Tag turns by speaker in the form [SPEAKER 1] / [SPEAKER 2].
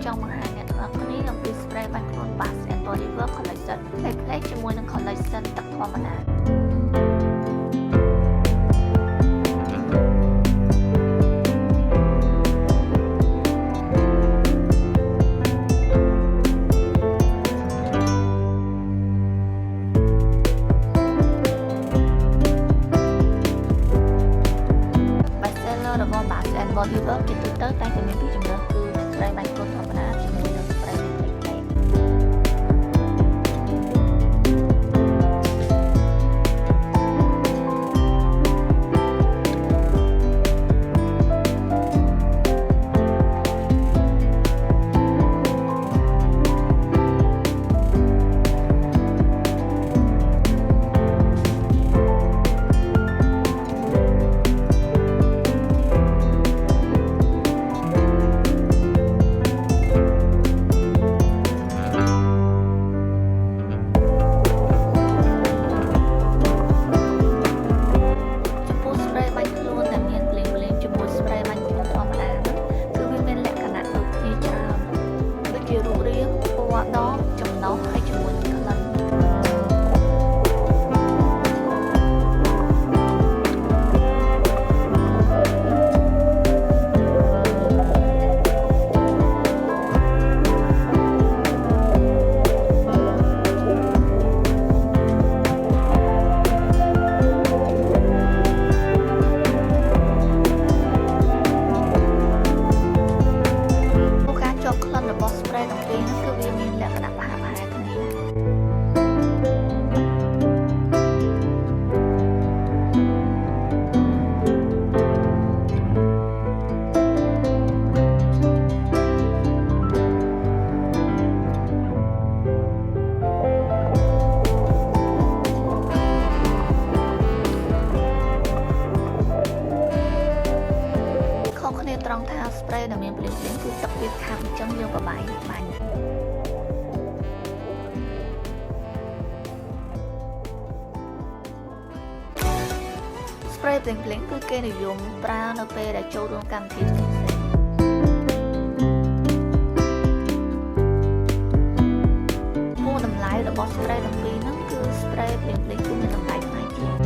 [SPEAKER 1] trong một haiអ្នកទាំងអស់គ្នាអំពី spray បាញ់ខ្លួន Bath&body Work collection ផ្លេកៗជាមួយនឹង collection ទឹកធម្មតារបស់ Bath&body Work ជាទូទៅតែងតែមានពីរជម្រើសគឺ spray បាញ់ខ្លួនធម្មតាជាមួយនឹង spray ផ្លេកៗត្រង់ថា spray ដែលមានភ្លៀងគឺទឹកវាខាប់អញ្ចឹងយកបបាយបាញ់ spray ភ្លៀងគឺគេនិយមប្រើនៅពេលដែលចូលរួមកម្មវិធីផ្សេងៗគោលតម្លៃរបស់ spray ទាំងពីរហ្នឹងគឺ spray ភ្លៀងគឺមានតម្លៃថ្លៃជាង